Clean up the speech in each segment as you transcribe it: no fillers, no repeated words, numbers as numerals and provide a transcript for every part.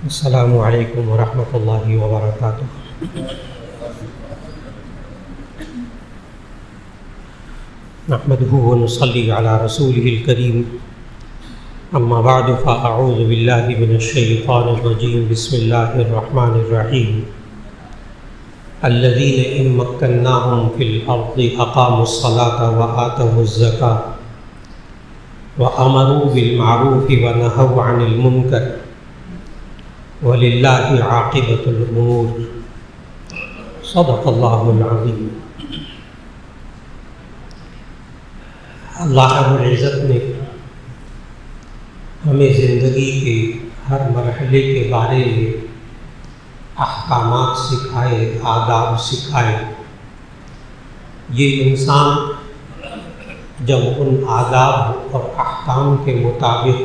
السلام علیکم ورحمۃ اللہ وبرکاتہ۔ نحمده ونصلي على رسوله الكريم، اما بعد فاعوذ باللہ من الشیطان الرجیم، بسم اللہ الرحمن الرحیم۔ الذین ان مکناہم فی الارض اقاموا الصلاة وآتوا الزکاة وامروا بالمعروف ونہوا عن المنکر وَلِلَّهِ عَاقِبَةُ الْأُمُورِ۔ صدق اللہ العظیم۔ اللہ رب العزت نے ہمیں زندگی کے ہر مرحلے کے بارے میں احکامات سکھائے، آداب سکھائے۔ یہ انسان جب ان آداب اور احکام کے مطابق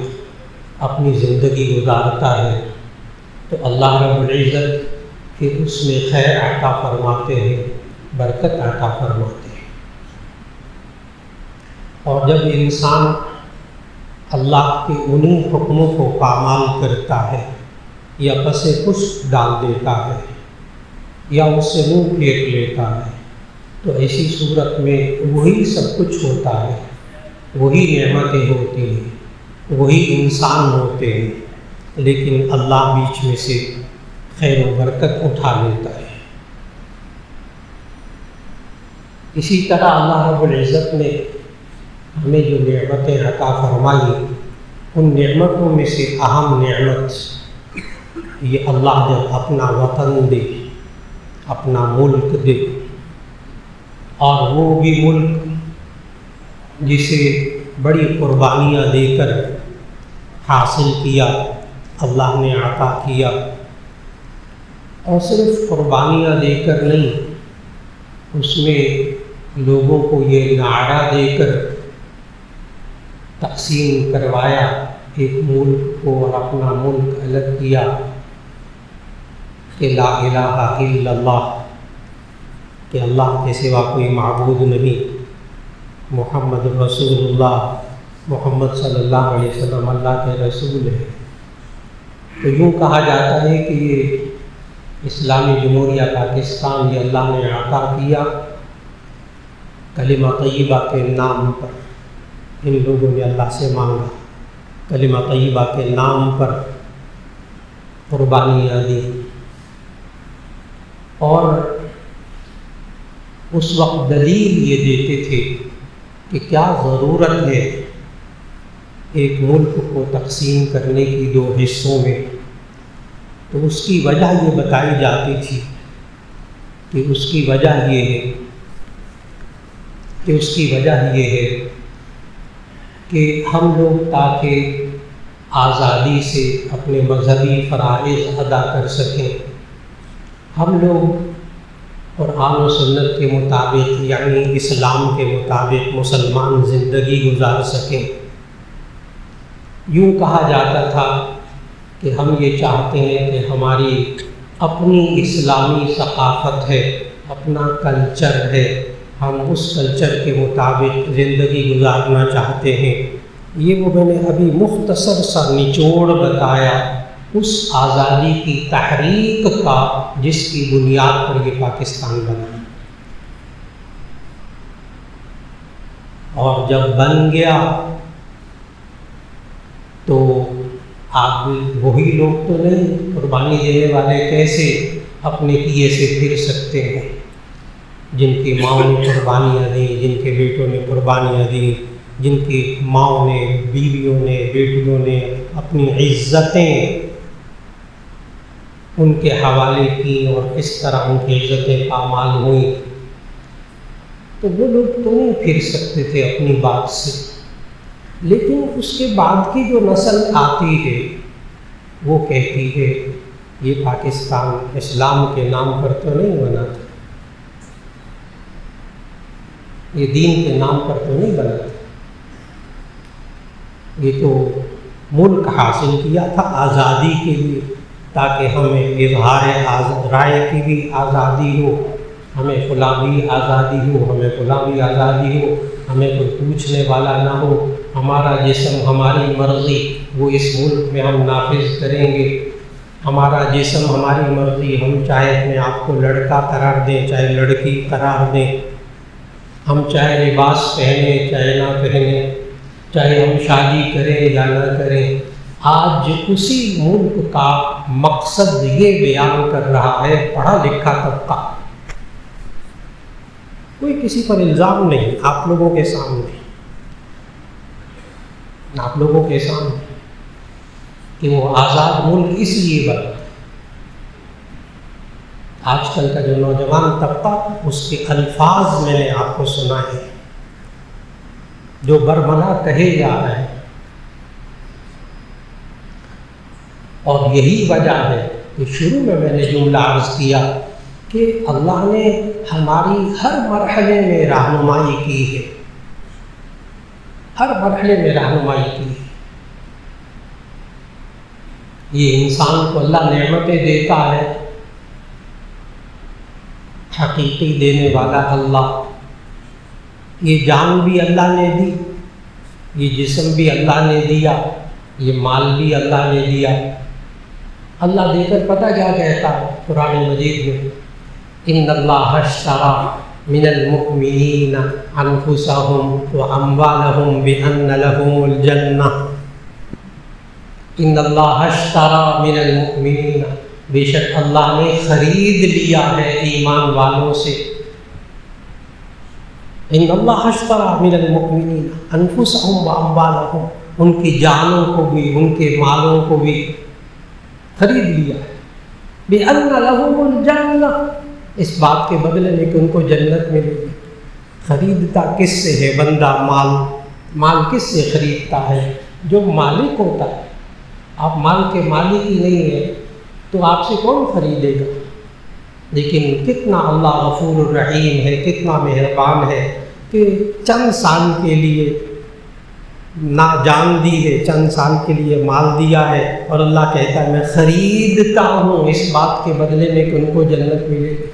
اپنی زندگی گزارتا ہے تو اللہ رب العزت پھر اس میں خیر عطا فرماتے ہیں، برکت عطا فرماتے ہیں۔ اور جب انسان اللہ کے انہی حکموں کو پامال کرتا ہے یا پس پش ڈال دیتا ہے یا اس سے منہ پھیر لیتا ہے تو ایسی صورت میں وہی سب کچھ ہوتا ہے، وہی نعمتیں ہوتی ہیں، وہی انسان ہوتے ہیں، لیکن اللہ بیچ میں سے خیر و برکت اٹھا لیتا ہے۔ اسی طرح اللہ رب العزت نے ہمیں جو نعمتیں عطا فرمائی، ان نعمتوں میں سے اہم نعمت یہ اللہ جب اپنا وطن دے، اپنا ملک دے، اور وہ بھی ملک جسے بڑی قربانیاں دے کر حاصل کیا، اللہ نے عطا کیا، اور صرف قربانیاں دے کر نہیں، اس میں لوگوں کو یہ نعرہ دے کر تقسیم کروایا، ایک ملک کو اور اپنا ملک الگ کیا کہ لا الہ الا اللہ، کہ اللہ کے سوا کوئی معبود نہیں، محمد رسول اللہ، محمد صلی اللہ علیہ وسلم اللہ کے رسول ہے۔ تو یوں کہا جاتا ہے کہ یہ اسلامی جمہوریہ پاکستان یہ اللہ نے عطا کیا کلمہ طیبہ کے نام پر۔ ان لوگوں نے اللہ سے مانگا، کلمہ طیبہ کے نام پر قربانیاں دی، اور اس وقت دلیل یہ دیتے تھے کہ کیا ضرورت ہے ایک ملک کو تقسیم کرنے کی دو حصوں میں، تو اس کی وجہ یہ بتائی جاتی تھی کہ اس کی وجہ یہ ہے کہ ہم لوگ تاکہ آزادی سے اپنے مذہبی فرائض ادا کر سکیں، ہم لوگ قرآن و سنت کے مطابق یعنی اسلام کے مطابق مسلمان زندگی گزار سکیں۔ یوں کہا جاتا تھا کہ ہم یہ چاہتے ہیں کہ ہماری اپنی اسلامی ثقافت ہے، اپنا کلچر ہے، ہم اس کلچر کے مطابق زندگی گزارنا چاہتے ہیں۔ یہ وہ میں نے ابھی مختصر سا نچوڑ بتایا اس آزادی کی تحریک کا جس کی بنیاد پر یہ پاکستان بنا، اور جب بن گیا تو آپ وہی لوگ تو نہیں، قربانی دینے والے کیسے اپنے کیے سے پھر سکتے ہیں؟ جن کی ماؤں نے قربانیاں دیں، جن کے بیٹوں نے قربانیاں دیں، جن کی ماؤں نے، بیویوں نے، بیٹیوں نے اپنی عزتیں ان کے حوالے کی اور کس طرح ان کی عزتیں پامال ہوئیں، تو وہ لوگ تو نہیں پھر سکتے تھے اپنی بات سے۔ لیکن اس کے بعد کی جو نسل آتی ہے وہ کہتی ہے یہ پاکستان اسلام کے نام پر تو نہیں بنا تھا، یہ دین کے نام پر تو نہیں بنا تھا، یہ تو ملک حاصل کیا تھا آزادی کے لیے، تاکہ ہمیں اظہار رائے کی بھی آزادی ہو، ہمیں فلاں بھی آزادی ہو، ہمیں فلاں بھی آزادی ہو، ہمیں کوئی پوچھنے والا نہ ہو، ہمارا جسم ہماری مرضی وہ اس ملک میں ہم نافذ کریں گے۔ ہمارا جسم ہماری مرضی، ہم چاہے اپنے آپ کو لڑکا قرار دیں چاہے لڑکی قرار دیں، ہم چاہے لباس پہنیں چاہے نہ پہنیں، چاہے ہم شادی کریں یا نہ کریں، آج اسی ملک کا مقصد یہ بیان کر رہا ہے پڑھا لکھا طبقہ، کوئی کسی پر الزام نہیں، آپ لوگوں کے سامنے کہ وہ آزاد ملک اس لیے بنا۔ آج کل کا جو نوجوان طبقہ، اس کے الفاظ میں نے آپ کو سنا ہے جو برملا کہے جا رہے ہیں، اور یہی وجہ ہے کہ شروع میں نے جملہ عرض کیا کہ اللہ نے ہماری ہر مرحلے میں رہنمائی کی ہے، ہر مرحلے میں رہنمائی کی ہے۔ یہ انسان کو اللہ نعمتیں دیتا ہے، حقیقی دینے والا اللہ، یہ جان بھی اللہ نے دی، یہ جسم بھی اللہ نے دیا، یہ مال بھی اللہ نے دیا۔ اللہ دے کر پتہ کیا کہتا ہے قرآن مجید میں؟ ان اللہ اشتری من المؤمنین انفسهم واموالهم بان لهم الجنہ، ان اللہ اشتری من المؤمنین، بے شک اللہ نے خرید لیا ہے ایمان والوں سے، ان اللہ اشتری من المؤمنین انفسهم واموالهم، ان کی جانوں کو بھی ان کے مالوں کو بھی خرید لیا ہے، بِأَنَّ لَهُمُ الْجَنَّةِ، اس بات کے بدلے میں کہ ان کو جنت ملے گی۔ خریدتا کس سے ہے بندہ؟ مال کس سے خریدتا ہے؟ جو مالک ہوتا ہے۔ آپ مال کے مالک ہی نہیں ہیں تو آپ سے کون خریدے گا؟ لیکن کتنا اللہ غفور الرحیم ہے، کتنا مہربان ہے کہ چند سال کے لیے نہ جان دی ہے، چند سال کے لیے مال دیا ہے، اور اللہ کہتا ہے میں خریدتا ہوں اس بات کے بدلے میں کہ ان کو جنت ملے گی۔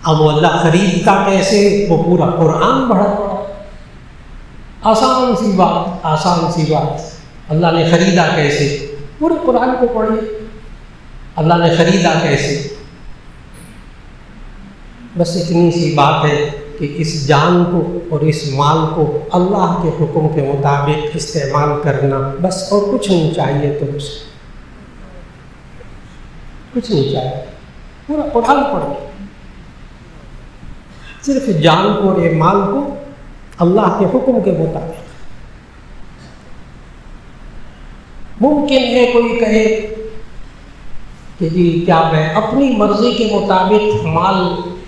اب وہ اللہ خریدتا کیسے؟ وہ پورا قرآن پڑھا، آسان سی بات۔ اللہ نے خریدا کیسے؟ پورے قرآن کو پڑھیے، اللہ نے خریدا کیسے؟ بس اتنی سی بات ہے کہ اس جان کو اور اس مال کو اللہ کے حکم کے مطابق استعمال کرنا، بس، اور کچھ نہیں چاہیے، تو کچھ نہیں چاہیے، پورا قرآن پڑھو، صرف جان کو اور مال کو اللہ کے حکم کے مطابق۔ ممکن ہے کوئی کہے کہ جی کیا میں اپنی مرضی کے مطابق مال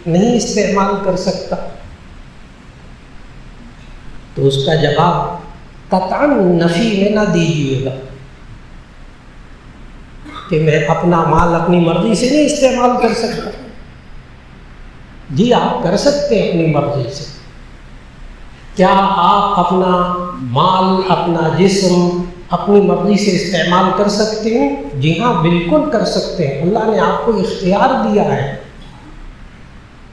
نہیں استعمال کر سکتا؟ تو اس کا جواب قطعاً نفی میں نہ دیجیے گا کہ میں اپنا مال اپنی مرضی سے نہیں استعمال کر سکتا۔ جی آپ کر سکتے ہیں اپنی مرضی سے۔ کیا آپ اپنا مال، اپنا جسم اپنی مرضی سے استعمال کر سکتے ہیں؟ جی ہاں، بالکل کر سکتے ہیں، اللہ نے آپ کو اختیار دیا ہے،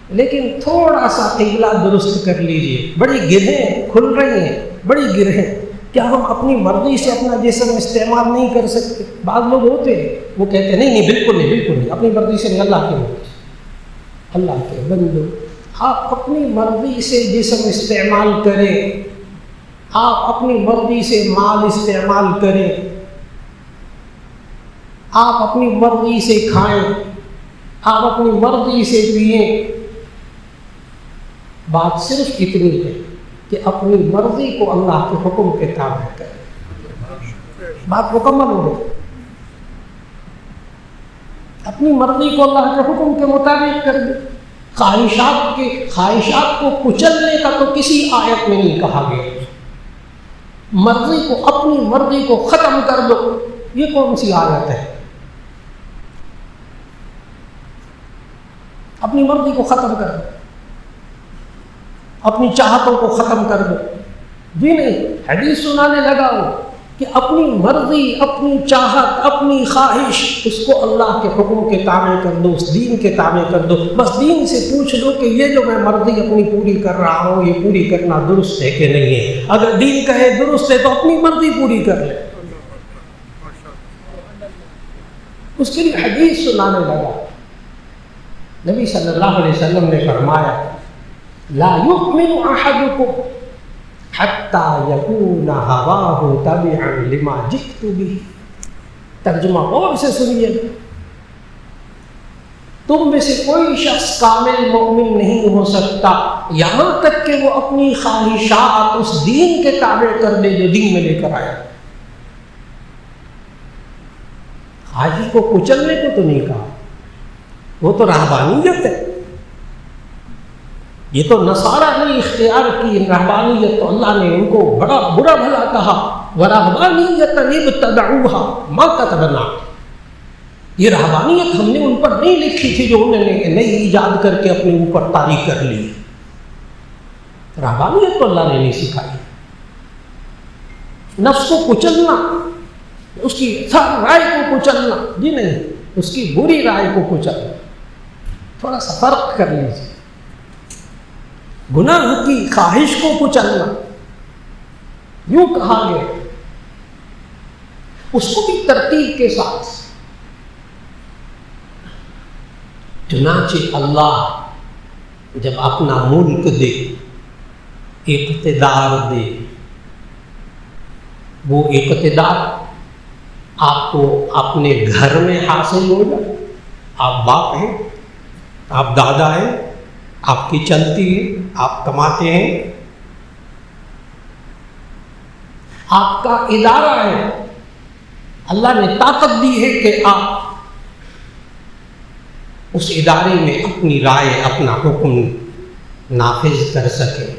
لیکن تھوڑا سا قبلہ درست کر لیجئے۔ بڑی گرہیں کھل رہی ہیں، بڑی گرہیں، کیا ہم اپنی مرضی سے اپنا جسم استعمال نہیں کر سکتے؟ بعض لوگ ہوتے ہیں وہ کہتے ہیں نہیں بالکل نہیں، اپنی مرضی سے نہیں، اللہ کی مرضی سے۔ اللہ کے بندو، آپ اپنی مرضی سے جسم استعمال کریں، آپ اپنی مرضی سے مال استعمال کریں، آپ اپنی مرضی سے کھائیں، آپ اپنی مرضی سے پئیں۔ بات صرف اتنی ہے کہ اپنی مرضی کو اللہ کے حکم کے تابع کریں، بات مکمل ہو گئی۔ اپنی مرضی کو اللہ کے حکم کے مطابق کر دیں۔ خواہشات کو کچلنے کا تو کسی آیت میں نہیں کہا گیا۔ مرضی کو، اپنی مرضی کو ختم کر دو، یہ کون سی آیت ہے؟ اپنی مرضی کو ختم کر دو، اپنی چاہتوں کو ختم کر دو۔ جی نہیں، حدیث سنانے لگا ہوں کہ اپنی مرضی، اپنی چاہت، اپنی خواہش، اس کو اللہ کے حکم کے تابع کر دو، اس دین کے تابع کر دو۔ بس دین سے پوچھ لو کہ یہ جو میں مرضی اپنی پوری کر رہا ہوں، یہ پوری کرنا درست ہے کہ نہیں ہے۔ اگر دین کہے درست ہے تو اپنی مرضی پوری کر لے۔ اس کے لیے حدیث سنانے لگا. نبی صلی اللہ علیہ وسلم نے فرمایا لا یؤمن احدکم حتی یکون ہواہ تبعا لما جئت بہ. ترجمہ غور سے سنیے. تم میں سے کوئی شخص کامل مومن نہیں ہو سکتا یہاں تک کہ وہ اپنی خواہشات اس دین کے تابع کر دے جو دین میں لے کر آیا. خواہش کو کچلنے کو تو نہیں کہا, وہ تو رہبانیت ہے. یہ تو نصارہ نے اختیار کی رہبانیت, تو اللہ نے ان کو بڑا برا بھلا کہا وَرَهْبَانِيَّةً ابْتَدَعُوهَا مَا كَتَبْنَاهَا. یہ رہبانیت ہم نے ان پر نہیں لکھی تھی جو انہوں نے نئی ایجاد کر کے اپنے اوپر طاری کر لی. رہبانیت تو اللہ نے نہیں سکھائی. نفس کو کچلنا, اس کی ہر رائے کو کچلنا, جی نہیں, اس کی بری رائے کو کچلنا. تھوڑا سا فرق کر لیجیے. گناہ کی خواہش کو کچلنا, یوں کہا گیا, اس کو بھی ترتیب کے ساتھ. چنانچہ اللہ جب اپنا ملک دے, اقتدار دے, وہ اقتدار آپ کو اپنے گھر میں حاصل ہو جائے. آپ باپ ہیں, آپ دادا ہیں, آپ کی چلتی ہے, آپ کماتے ہیں, آپ کا ادارہ ہے, اللہ نے طاقت دی ہے کہ آپ اس ادارے میں اپنی رائے, اپنا حکم نافذ کر سکیں.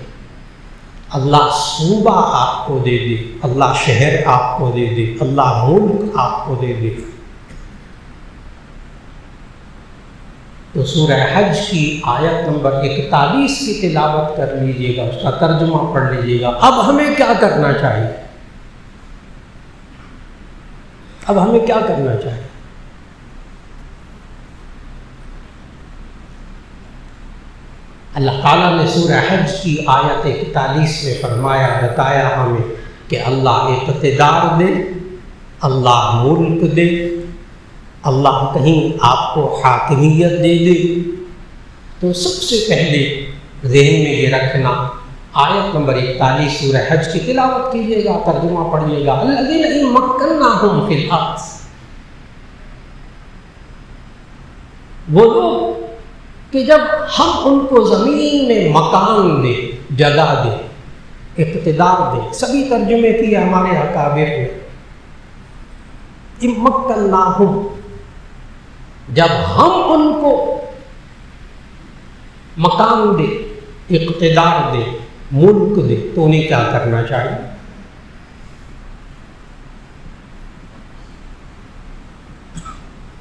اللہ صوبہ آپ کو دے دے, اللہ شہر آپ کو دے دے, اللہ ملک آپ کو دے دے. تو سورہ حج کی آیت نمبر 41 کی تلاوت کر لیجئے گا, اس کا ترجمہ پڑھ لیجئے گا. اب ہمیں کیا کرنا چاہیے؟ اب ہمیں کیا کرنا چاہیے؟ اللہ تعالیٰ نے سورہ حج کی آیت 41 میں فرمایا, بتایا ہمیں کہ اللہ اقتدار دے, اللہ ملک دے, اللہ کہیں آپ کو حاکمیت دے دے. تو سب سے پہلے ذہن میں یہ رکھنا, آیت نمبر 41 سورہ حج کی تلاوت کیجیے گا, ترجمہ پڑھیے گا. الذین ان مکناہم فی الارض, وہ لوگ کہ جب ہم ان کو زمین میں مکان دے, جگہ دے, اقتدار دے. سبھی ترجمے کیے ہمارے اکابر نے. امکناہم, جب ہم ان کو مکان دے, اقتدار دے, ملک دے, تو انہیں کیا کرنا چاہیے؟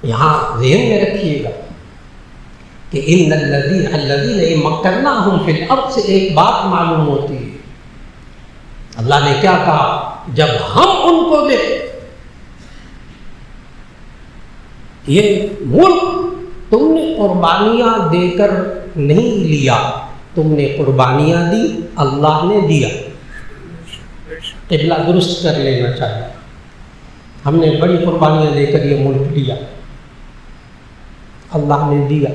یہاں ذہن میں رکھیے گا کہ ان الذین مکناہم فی الارض سے ایک بات معلوم ہوتی ہے. اللہ نے کیا کہا؟ جب ہم ان کو دے, یہ ملک تم نے قربانیاں دے کر نہیں لیا, تم نے قربانیاں دی, اللہ نے دیا. قبلہ درست کر لینا چاہیے. ہم نے بڑی قربانیاں دے کر یہ ملک لیا, اللہ نے دیا.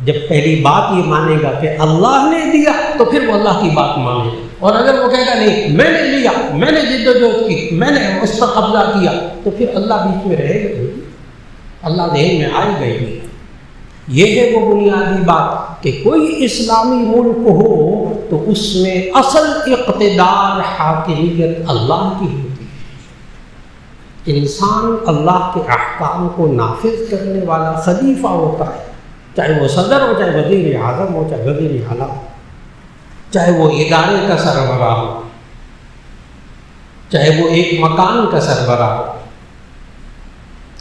جب پہلی بات یہ مانے گا کہ اللہ نے دیا تو پھر وہ اللہ کی بات مانے گا. اور اگر وہ کہے گا نہیں میں نے لیا, میں نے جد و جہد کی, میں نے اس پر قبضہ کیا, تو پھر اللہ بیچ میں رہے گا, اللہ ذہن میں آئے گا ہی. یہ ہے وہ بنیادی بات کہ کوئی اسلامی ملک ہو تو اس میں اصل اقتدار, حاکمیت اللہ کی ہوتی ہے. انسان اللہ کے احکام کو نافذ کرنے والا خلیفہ ہوتا ہے, چاہے وہ صدر ہو, چاہے وزیر اعظم ہو, چاہے وزیر اعلیٰ ہو, چاہے وہ ادارے کا سربراہ ہو, چاہے وہ ایک مکان کا سربراہ ہو.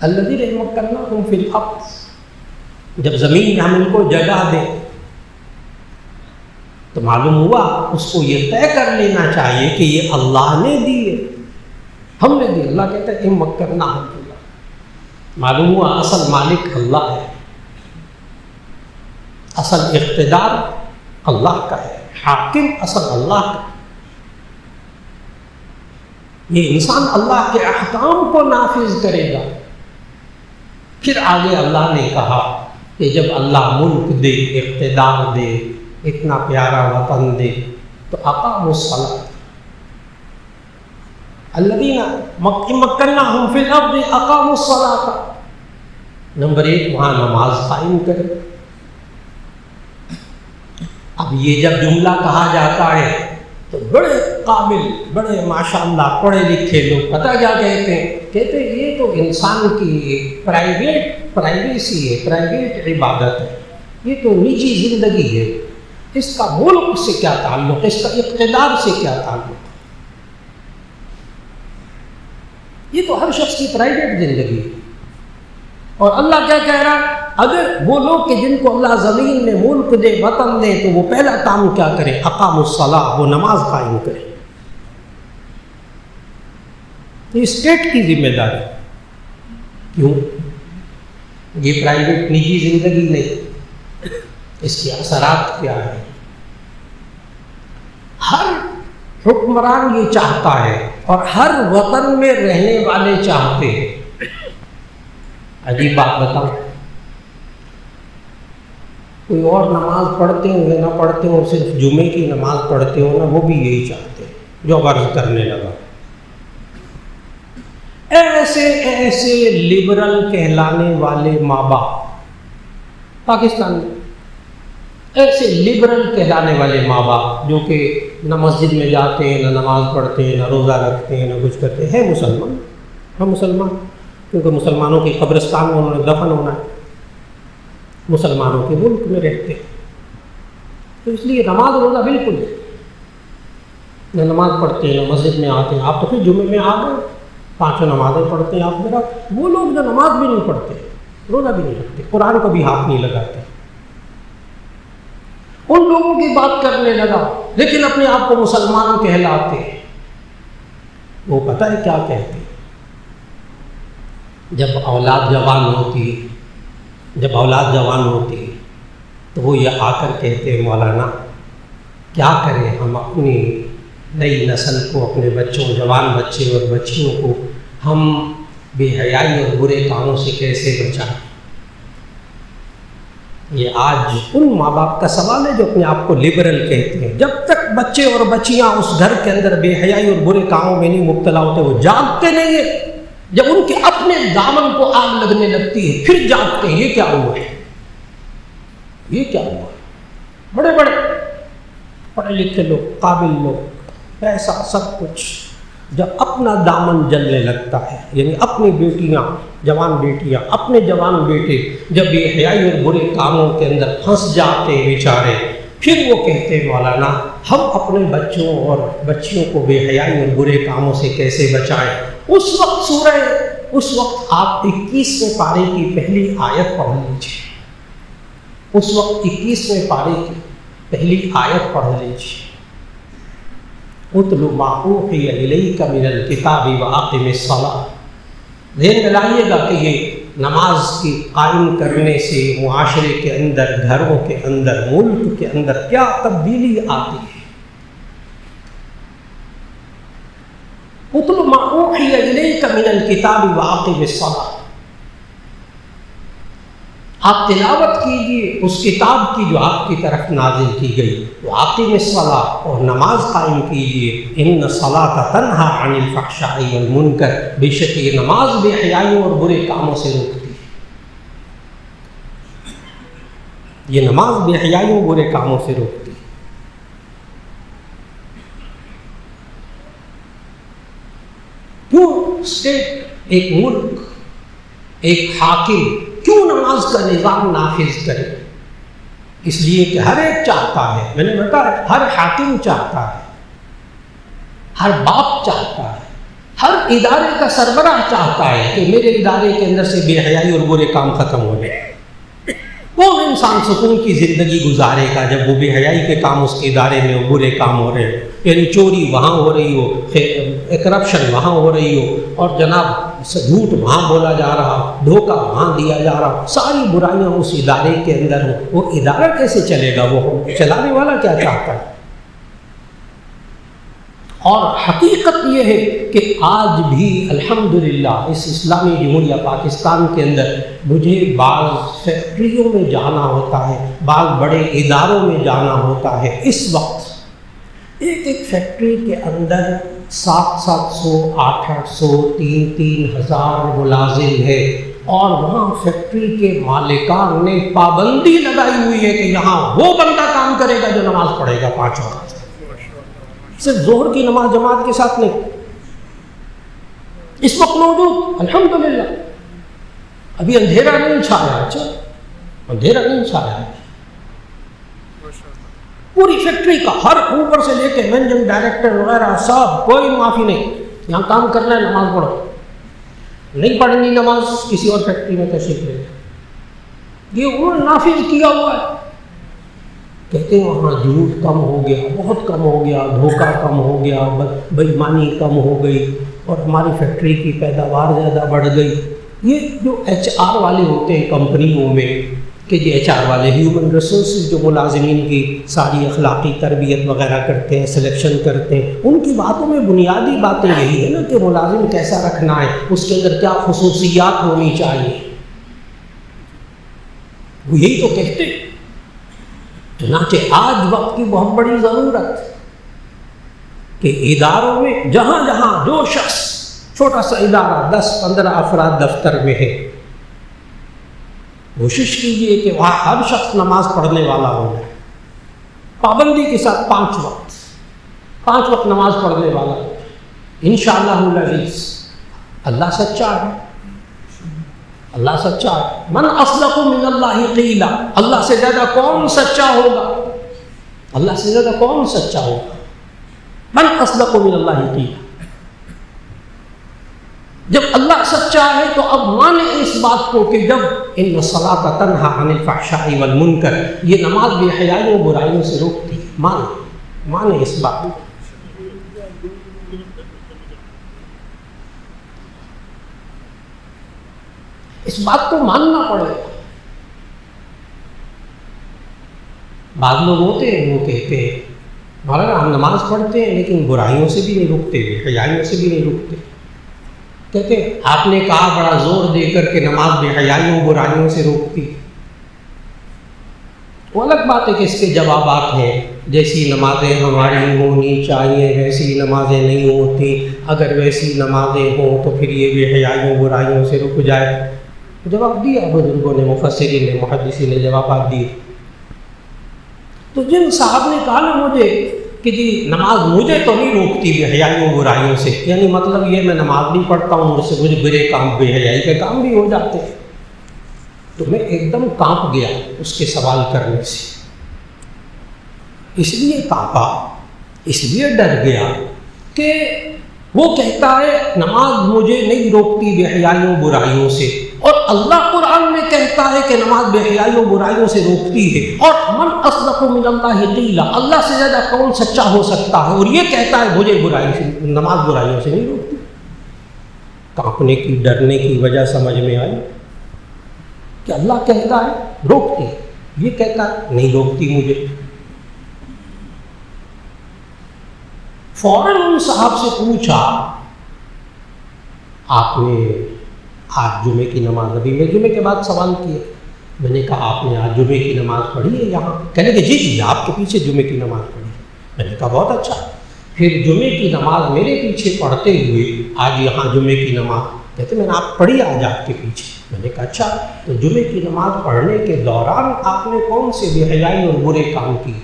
الذین مکناہم فی الارض, جب زمین میں ہم ان کو جگہ دیں تو معلوم ہوا اس کو یہ طے کر لینا چاہیے کہ یہ اللہ نے دی ہے, ہم نے دی. اللہ کہتا ہے مکناہم فی الارض, معلوم ہوا اصل مالک اللہ ہے, اصل اقتدار اللہ کا ہے, حاکم اصل اللہ کا. یہ انسان اللہ کے احکام کو نافذ کرے گا, پھر آگے اللہ نے کہا کہ جب اللہ ملک دے، اقتدار دے، اتنا پیارا وطن دے، تو اقاموا الصلاۃ الذین مکناہم فی الارض اقاموا الصلاۃ، نمبر 1 وہاں نماز قائم کرے۔ اب یہ جب جملہ کہا جاتا ہے تو بڑے قابل، بڑے ماشاءاللہ پڑھے لکھے لوگ پتہ کیا کہتے ہیں؟ کہتے ہیں یہ تو انسان کی پرائیویسی ہے، پرائیویٹ عبادت ہے، یہ تو نجی زندگی ہے، اس کا ملک سے کیا تعلق، اس کا اقتدار سے کیا تعلق؟ یہ تو ہر شخص کی پرائیویٹ زندگی ہے۔ اور اللہ کیا کہہ رہا ہے؟ اگر وہ لوگ کہ جن کو اللہ زمین میں ملک دے، وطن دے، تو وہ پہلا کام کیا کریں؟ اقاموا الصلاۃ، وہ نماز قائم کریں۔ یہ اسٹیٹ کی ذمہ داری، کیوں؟ یہ پرائیویٹ نجی زندگی نہیں، اس کے اثرات کیا ہیں؟ ہر حکمران یہ چاہتا ہے اور ہر وطن میں رہنے والے چاہتے ہیں۔ عجیب بات بتاؤں، کوئی اور نماز پڑھتے ہوں یا نہ پڑھتے ہوں، صرف جمعے کی نماز پڑھتے ہوں نا، وہ بھی یہی چاہتے ہیں جو غرض کرنے لگا۔ ایسے ایسے لبرل کہلانے والے ماں باپ پاکستان میں، ایسے لبرل کہلانے والے ماں باپ جو کہ نہ مسجد میں جاتے ہیں، نہ نماز پڑھتے ہیں، نہ روزہ رکھتے ہیں، نہ کچھ کرتے ہیں مسلمان، ہم مسلمان، کیونکہ مسلمانوں کی قبرستان میں انہوں نے دفن ہونا ہے، مسلمانوں کے ملک میں رہتے ہیں، تو اس لیے نماز روزہ بالکل نہیں، نہ نماز پڑھتے ہیں، نہ مسجد میں آتے ہیں۔ آپ تو پھر جمعے میں آ گئے، 5 نمازیں پڑھتے ہیں آپ میرا، وہ لوگ جو نماز بھی نہیں پڑھتے، روزہ بھی نہیں رکھتے، قرآن کو بھی ہاتھ نہیں لگاتے، ان لوگوں کی بات کرنے لگا، لیکن اپنے آپ کو مسلمان کہلاتے ہیں۔ وہ پتہ ہے کیا کہتے ہیں؟ جب اولاد جوان ہوتی تو وہ یہ آ کر کہتے ہیں مولانا کیا کریں ہم اپنی نئی نسل کو، اپنے بچوں، جوان بچے اور بچیوں کو ہم بے حیائی اور برے کاموں سے کیسے بچائیں؟ یہ آج ان ماں باپ کا سوال ہے جو اپنے آپ کو لبرل کہتے ہیں۔ جب تک بچے اور بچیاں اس گھر کے اندر بے حیائی اور برے کاموں میں نہیں مبتلا ہوتے، وہ جاگتے نہیں ہیں۔ جب ان کے اپنے دامن کو آگ لگنے لگتی ہے پھر جاگتے ہیں۔ یہ کیا ہوا ہے؟ یہ کیا ہوا ہے؟ بڑے بڑے پڑھے لکھے لوگ، قابل لوگ، پیسہ، سب کچھ، جب اپنا دامن جلنے لگتا ہے، یعنی اپنی بیٹیاں، جوان بیٹیاں، اپنے جوان بیٹے جب بے حیائی اور برے کاموں کے اندر پھنس جاتے ہیں بیچارے، پھر وہ کہتے ہیں مولانا ہم اپنے بچوں اور بچیوں کو بے حیائی اور برے کاموں سے کیسے بچائیں؟ اس وقت آپ 21ویں پارے کی پہلی آیت پڑھ لیجیے، اس وقت 21ویں پارے کی پہلی آیت پڑھ لیجیے۔ اتل ما اوحی الیک من الکتاب واقم الصلاۃ۔ ذہن میں لائیے گا کہ یہ نماز کی قائم کرنے سے معاشرے کے اندر، گھروں کے اندر، ملک کے اندر کیا تبدیلی آتی ہے۔ اتل ما اوحی الیک من الکتاب واقم الصلاۃ، آپ تلاوت کیجیے اس کتاب کی جو آپ کی طرف نازل کی گئی، واقم الصلاۃ، اور نماز قائم کیجیے۔ ان الصلاۃ تنہی عن الفحشاء والمنکر، بے شک یہ نماز بے حیائیوں اور برے کاموں سے روکتی ہے، یہ نماز بے حیائیوں برے کاموں سے روکتی ہے۔ کیوں اسٹیٹ، ایک ملک، ایک حاکم کیوں نماز کا نظام نافذ کرے؟ اس لیے کہ ہر ایک چاہتا ہے، میں نے بتایا ہر حاکم چاہتا ہے، ہر باپ چاہتا ہے، ہر ادارے کا سربراہ چاہتا ہے کہ میرے ادارے کے اندر سے بے حیائی اور برے کام ختم ہو جائے۔ کون انسان سکون کی زندگی گزارے گا جب وہ بے حیائی کے کام اس کے ادارے میں برے کام ہو رہے ہیں، یعنی چوری وہاں ہو رہی ہو، کرپشن وہاں ہو رہی ہو، اور جناب جھوٹ وہاں بولا جا رہا ہو، دھوکہ وہاں دیا جا رہا ہو، ساری برائیاں اس ادارے کے اندر ہوں، وہ ادارہ کیسے چلے گا؟ وہ چلانے والا کیا چاہتا ہے؟ اور حقیقت یہ ہے کہ آج بھی الحمدللہ اس اسلامی جمہوریہ پاکستان کے اندر مجھے بعض فیکٹریوں میں جانا ہوتا ہے، بعض بڑے اداروں میں جانا ہوتا ہے۔ اس وقت ایک فیکٹری کے اندر 700 800 3,000 ملازم ہے، اور وہاں فیکٹری کے مالکان نے پابندی لگائی ہوئی ہے کہ یہاں وہ بندہ کام کرے گا جو نماز پڑھے گا 5 وقت، صرف ظہر کی نماز جماعت کے ساتھ نہیں۔ اس وقت موجود الحمدللہ، ابھی اندھیرا نہیں چھایا، اچھا اندھیرا نہیں چھایا، پوری فیکٹری کا ہر اوپر سے لے کے مینیجنگ ڈائریکٹر وغیرہ سب، کوئی معافی نہیں، یہاں کام کرنا ہے نماز پڑھو، نہیں پڑھنی نماز کسی اور فیکٹری میں تشریف لے۔ یہ انہوں نے نافذ کیا ہوا ہے۔ کہتے ہیں وہاں جھوٹ کم ہو گیا، بہت کم ہو گیا، دھوکہ کم ہو گیا، بےایمانی کم ہو گئی، اور ہماری فیکٹری کی پیداوار زیادہ بڑھ گئی۔ یہ جو HR والے ہوتے ہیں کمپنیوں میں، کہ یہ HR والے ہیومن ریسورسز جو ملازمین کی ساری اخلاقی تربیت وغیرہ کرتے ہیں، سلیکشن کرتے ہیں، ان کی باتوں میں بنیادی باتیں یہی ہے نا کہ ملازم کیسا رکھنا ہے، اس کے اندر کیا خصوصیات ہونی چاہیے، وہ یہی تو کہتے ہیں۔ چنانچہ آج وقت کی بہت بڑی ضرورت کہ اداروں میں جہاں جہاں جو شخص، چھوٹا سا ادارہ 10-15 افراد دفتر میں ہے، کوشش کیجئے کہ وہاں ہر شخص نماز پڑھنے والا ہو جائے، پابندی کے ساتھ 5 وقت نماز پڑھنے والا ہو جائے، انشاءاللہ العزیز۔ اللہ سچا ہے، اللہ سچا ہے۔ من اصدق من اللہ قیلا، اللہ سے زیادہ کون سچا ہوگا، اللہ سے زیادہ کون سچا ہوگا، من اصدق من اللہ قیلا۔ جب اللہ سچا ہے تو اب مانے اس بات کو کہ جب ان الصلاۃ تنہی عن الفحشاء والمنکر، یہ نماز بے حیائی و برائیوں سے روکتی ہے، مانے اس بات کو۔ اس بات کو ماننا پڑے گا۔ بعض لوگ ہوتے ہیں وہ کہتے ہیں مولانا ہم نماز پڑھتے ہیں لیکن برائیوں سے بھی نہیں رکتے، بے حیائیوں سے بھی نہیں رکتے۔ کہتے ہیں آپ نے کہا بڑا زور دے کر کہ نماز بے حیائیوں برائیوں سے روکتی، وہ الگ بات ہے کہ اس کے جوابات ہیں، جیسی نمازیں ہماری ہونی چاہیے ویسی نمازیں نہیں ہوتی، اگر ویسی نمازیں ہوں تو پھر یہ بے حیائیوں برائیوں سے رک جائے۔ جواب دیا بزرگوں نے، مفسرین نے، محدثین نے جوابات دیے۔ تو جن صاحب نے کہا نا مجھے کہ جی نماز مجھے تو نہیں روکتی بے حیائیوں برائیوں سے، یعنی مطلب یہ میں نماز نہیں پڑھتا ہوں، مجھ سے مجھے برے کام بے حیائی کے کام بھی ہو جاتے ہیں، تو میں ایک دم کانپ گیا اس کے سوال کرنے سے۔ اس لیے کانپا، اس لیے ڈر گیا کہ وہ کہتا ہے نماز مجھے نہیں روکتی بے حیائیوں برائیوں سے، اور اللہ قرآن میں کہتا ہے کہ نماز بے حیائیوں برائیوں سے روکتی ہے، اور من اصدق من اللہ قیلا، اللہ سے زیادہ کون سچا ہو سکتا ہے، اور یہ کہتا ہے مجھے نماز برائیوں سے نہیں روکتی۔ کانپنے کی، ڈرنے کی وجہ سمجھ میں آئی کہ اللہ کہتا ہے روکتی، یہ کہتا ہے نہیں روکتی مجھے۔ فوراً ان صاحب سے پوچھا آپ نے آج جمعے کی نماز، ابھی میں جمعے کے بعد سوال کیا، میں نے کہا آپ نے آج جمعے کی نماز پڑھی ہے یہاں؟ کہنے کہ جی آپ کے پیچھے جمعے کی نماز پڑھی۔ میں نے کہا بہت اچھا، پھر جمعے کی نماز میرے پیچھے پڑھتے ہوئے آج یہاں جمعے کی نماز، کہتے میں نے آپ پڑھی آج آپ کے پیچھے۔ میں نے کہا اچھا، تو جمعے کی نماز پڑھنے کے دوران آپ نے کون سے بے حیائی اور برے کام کیے؟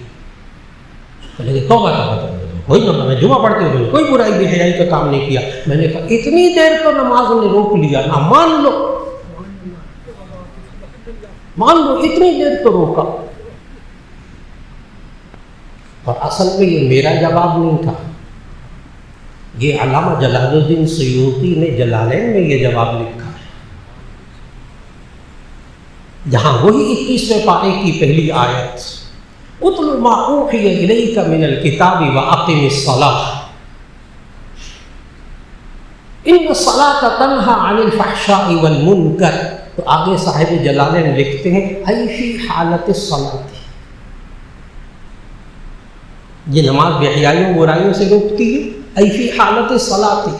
میں نے کہا توبہ کوئی نہ، میں جمعہ پڑھتے ہوئے کوئی برائی بے حیائی کا کام نہیں کیا۔ میں نے کہا اتنی دیر تو نماز نے روک لیا نا، مان لو اتنی دیر تو روکا۔ اور اصل میں یہ میرا جواب نہیں تھا، یہ علامہ جلال الدین سیوطی نے جلالین میں یہ جواب لکھا ہے، جہاں وہی 21ویں پارے کی پہلی آیت اتل ما اوحی الیک من الکتاب واقم الصلاۃ ان الصلاۃ تنہی عن الفحشاء والمنکر، تو آگے صاحب جلالین لکھتے ہیں ای فی حالت الصلاۃ، یہ نماز بے حیائیوں برائیوں سے روکتی ہے ای فی حالت صلاتی،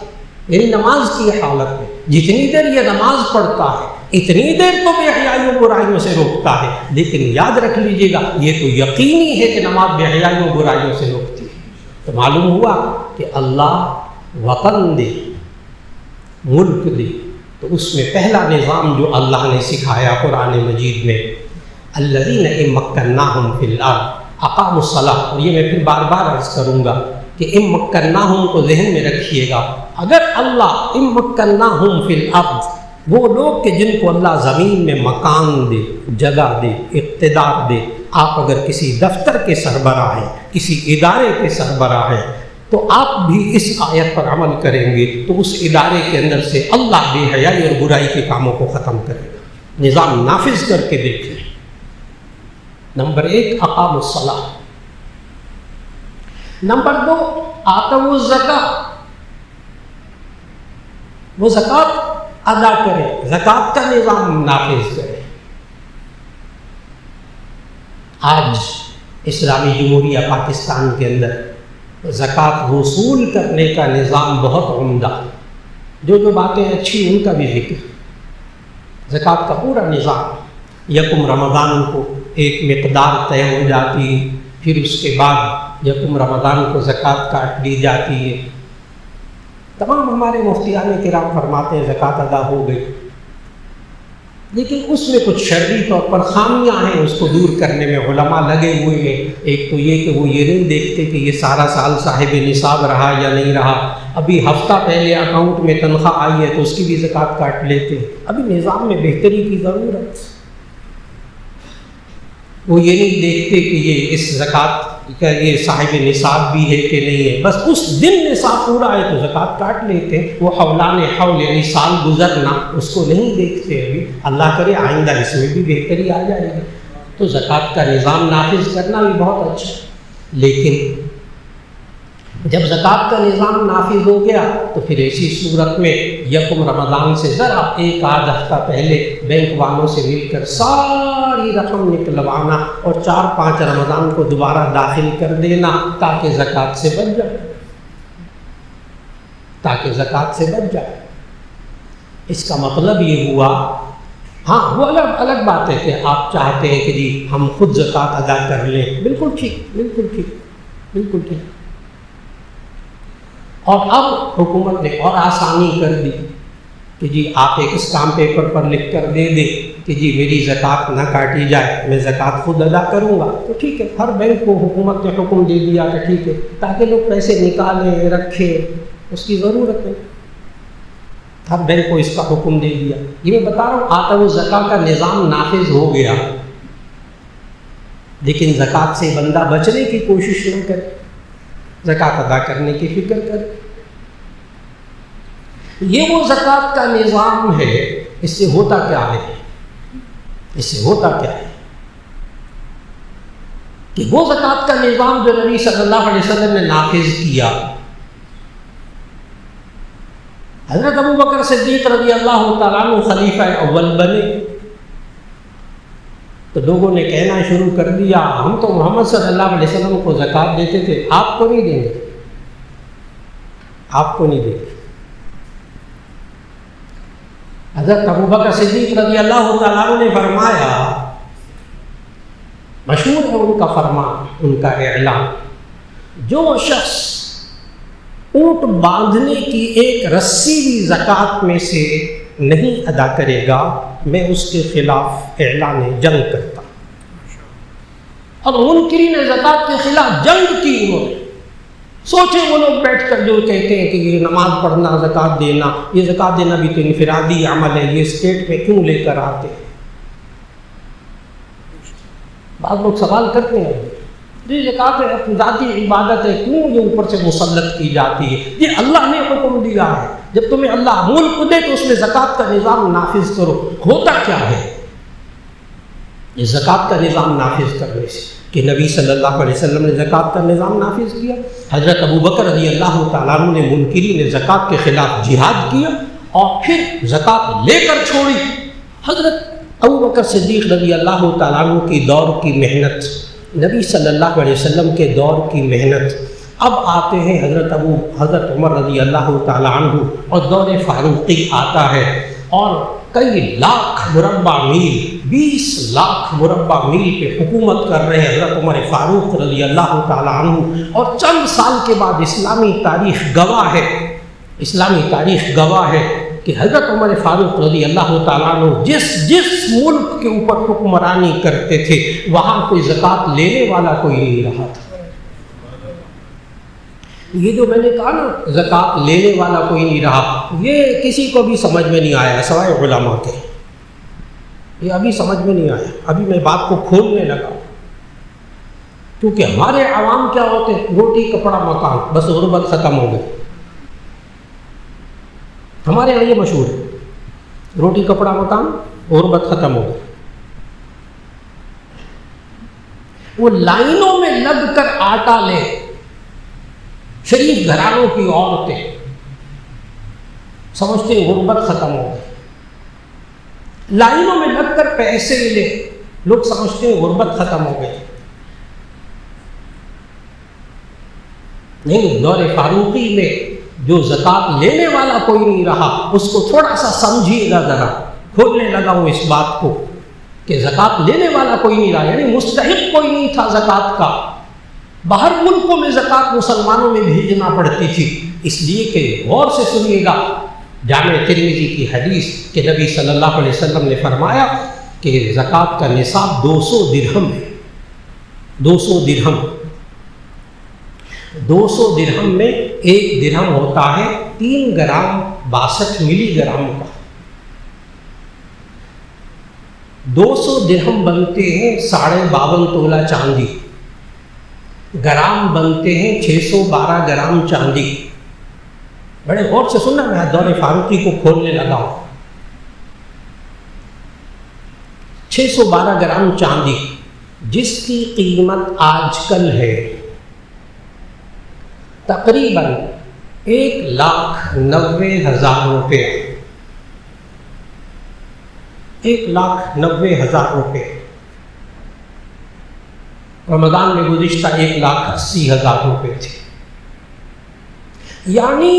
یعنی نماز کی حالت میں جتنی دیر یہ نماز پڑھتا ہے اتنی دیر تو بے حیائی و برائیوں سے روکتا ہے، لیکن یاد رکھ لیجیے گا یہ تو یقینی ہے کہ نماز بے حیائی و برائیوں سے روکتی ہے۔ تو معلوم ہوا کہ اللہ وطن دے، ملک دے، تو اس میں پہلا نظام جو اللہ نے سکھایا قرآن مجید میں، الذین ان مکناہم فی الارض اقاموا الصلاۃ، اور یہ میں پھر بار بار عرض کروں گا کہ ان مکناہم کو ذہن میں رکھیے گا۔ اگر اللہ ان مکناہم فی الارض، وہ لوگ کہ جن کو اللہ زمین میں مکان دے، جگہ دے، اقتدار دے، آپ اگر کسی دفتر کے سربراہ ہیں، کسی ادارے کے سربراہ ہیں، تو آپ بھی اس آیت پر عمل کریں گے تو اس ادارے کے اندر سے اللہ بے حیائی اور برائی کے کاموں کو ختم کرے گا۔ نظام نافذ کر کے دیکھیں۔ نمبر 1 اقاموا الصلاۃ، نمبر 2 آتوا الزکاۃ، وہ زکوٰۃ ادا کرے، زکوٰۃ کا نظام نافذ کرے۔ آج اسلامی جمہوریہ پاکستان کے اندر زکوٰۃ وصول کرنے کا نظام بہت عمدہ، جو باتیں اچھی ان کا بھی ذکر، زکوٰۃ کا پورا نظام، یکم رمضان کو ایک مقدار طے ہو جاتی ہے، پھر اس کے بعد یکم رمضان کو زکوٰۃ کاٹ دی جاتی ہے۔ تمام ہمارے مفتیان کرام فرماتے ہیں زکوٰۃ ادا ہو گئی، لیکن اس میں کچھ شرعی طور پر خامیاں ہیں، اس کو دور کرنے میں علماء لگے ہوئے ہیں۔ ایک تو یہ کہ وہ یہ نہیں دیکھتے کہ یہ سارا سال صاحب نصاب رہا یا نہیں رہا، ابھی ہفتہ پہلے اکاؤنٹ میں تنخواہ آئی ہے تو اس کی بھی زکوٰۃ کاٹ لیتے ہیں۔ ابھی نظام میں بہتری کی ضرورت۔ وہ یہ نہیں دیکھتے کہ یہ اس زکوٰۃ کا یہ صاحب نصاب بھی ہے کہ نہیں ہے، بس اس دن نصاب پورا ہے تو زکوٰۃ کاٹ لیتے ہیں۔ وہ حولان حول یعنی سال گزرنا اس کو نہیں دیکھتے۔ ابھی اللہ کرے آئندہ اس میں بھی بہتری آ جائے گی، تو زکوٰۃ کا نظام نافذ کرنا بھی بہت اچھا ہے۔ لیکن جب زکوٰۃ کا نظام نافذ ہو گیا تو پھر ایسی صورت میں یکم رمضان سے ذرا ایک آدھ ہفتہ پہلے بینک والوں سے مل کر ساری رقم نکلوانا اور 4-5 رمضان کو دوبارہ داخل کر دینا تاکہ زکوٰۃ سے بچ جائے، تاکہ زکوٰۃ سے بچ جائے۔ اس کا مطلب یہ ہوا، ہاں وہ الگ بات ہے کہ آپ چاہتے ہیں کہ جی ہم خود زکوٰۃ ادا کر لیں، بالکل ٹھیک، بالکل ٹھیک، بالکل ٹھیک۔ اور اب حکومت نے اور آسانی کر دی کہ جی آپ ایک اسٹامپ پیپر پر لکھ کر دے دیں کہ جی میری زکوٰۃ نہ کاٹی جائے، میں زکوٰۃ خود ادا کروں گا، تو ٹھیک ہے۔ ہر بینک کو حکومت نے حکم دے دیا کہ ٹھیک ہے، تاکہ لوگ پیسے نکالیں رکھیں، اس کی ضرورت ہے، ہر بینک کو اس کا حکم دے دیا۔ یہ میں بتا رہا ہوں آتا وہ زکوٰۃ کا نظام نافذ ہو گیا، لیکن زکوٰۃ سے بندہ بچنے کی کوشش نہ کرے، زکوٰۃ ادا کرنے کی فکر کرے۔ یہ وہ زکوٰۃ کا نظام ہے۔ اس سے ہوتا کیا ہے؟ اس سے ہوتا کیا ہے کہ وہ زکوٰۃ کا نظام جو نبی صلی اللہ علیہ وسلم نے نافذ کیا، حضرت ابوبکر صدیق رضی اللہ تعالیٰ عنہ خلیفہ اول بنے تو لوگوں نے کہنا شروع کر دیا ہم تو محمد صلی اللہ علیہ وسلم کو زکوٰۃ دیتے تھے، آپ کو نہیں دیں گے، آپ کو نہیں دیں گے۔ حضرت ابوبکر صدیق رضی اللہ تعالیٰ عنہ نے فرمایا، مشہور ہے ان کا فرمان، ان کا اعلان، جو شخص اونٹ باندھنے کی ایک رسی بھی زکوٰۃ میں سے نہیں ادا کرے گا میں اس کے خلاف اعلان جنگ کرتا۔ اور منکرین زکوٰۃ کے خلاف جنگ کی انہوں نے۔ سوچیں وہ لوگ بیٹھ کر جو کہتے ہیں کہ یہ نماز پڑھنا، زکوٰۃ دینا، یہ زکوٰۃ دینا بھی تو انفرادی عمل ہے، یہ اسٹیٹ میں کیوں لے کر آتے ہیں؟ بعض لوگ سوال کرتے ہیں جی زکوٰۃ ذاتی عبادت ہے، کیوں یہ اوپر سے مسلط کی جاتی ہے؟ یہ اللہ نے حکم دیا ہے، جب تمہیں اللہ ملک دے تو اس میں زکوٰۃ کا نظام نافذ کرو۔ ہوتا کیا ہے یہ زکوٰۃ کا نظام نافذ کرنے سے کہ نبی صلی اللہ علیہ وسلم نے زکوٰۃ کا نظام نافذ کیا، حضرت ابوبکر رضی اللہ تعالیٰ عنہ نے منکرین زکوٰۃ کے خلاف جہاد کیا اور پھر زکوٰۃ لے کر چھوڑی۔ حضرت ابوبکر صدیق رضی اللہ تعالیٰ عنہ کی دور کی محنت، نبی صلی اللہ علیہ وسلم کے دور کی محنت، اب آتے ہیں حضرت عمر رضی اللہ تعالیٰ عنہ اور دور فاروقی آتا ہے، اور کئی لاکھ مربع میل 20 لاکھ مربع میل پہ حکومت کر رہے ہیں حضرت عمر فاروق رضی اللہ تعالیٰ عنہ، اور چند سال کے بعد اسلامی تاریخ گواہ ہے کہ حضرت عمر فاروق رضی اللہ تعالیٰ عنہ جس ملک کے اوپر حکمرانی کرتے تھے وہاں کوئی زکوٰۃ لینے والا کوئی نہیں رہا تھا۔ یہ جو میں نے کہا نا زکوٰۃ لینے والا کوئی نہیں رہا، یہ کسی کو بھی سمجھ میں نہیں آیا سوائے علماء کے، یہ ابھی سمجھ میں نہیں آیا، ابھی میں بات کو کھولنے لگا، کیونکہ ہمارے عوام کیا ہوتے ہیں، روٹی کپڑا مکان، بس غربت ختم ہو گئی۔ ہمارے یہاں یہ مشہور ہے، روٹی کپڑا مکان، غربت ختم ہو گئی۔ وہ لائنوں میں لگ کر آٹا لے، شریف گھرانوں کی عورتیں سمجھتے ہیں غربت ختم ہو گئی، لائنوں میں لگ کر پیسے لے، لوگ سمجھتے ہیں غربت ختم ہو گئی۔ نہیں، دور فاروقی میں جو زکوٰۃ لینے والا کوئی نہیں رہا، اس کو تھوڑا سا سمجھیے گا، ذرا کھولنے لگا ہوں اس بات کو کہ زکوٰۃ لینے والا کوئی نہیں رہا، یعنی مستحق کوئی نہیں تھا زکوٰۃ کا۔ باہر ملکوں میں زکوٰۃ مسلمانوں میں بھیجنا پڑتی تھی، اس لیے کہ غور سے سنیے گا جامع ترمذی کی حدیث کہ نبی صلی اللہ علیہ وسلم نے فرمایا کہ زکوٰۃ کا نصاب 200 درہم ہے۔ 200 درہم 200 درہم میں ایک درہم ہوتا ہے 3 گرام 62 ملی گرام کا۔ 200 درہم بنتے ہیں 52.5 تولہ چاندی، گرام بنتے ہیں 612 گرام چاندی۔ بڑے غور سے سننا، میں دور فاروقی کو کھولنے لگا ہوں۔ 612 گرام چاندی جس کی قیمت آج کل ہے تقریباً 1,90,000 روپے، 1,90,000 روپے۔ رمضان میں گزشتہ 1,80,000 روپے تھے، یعنی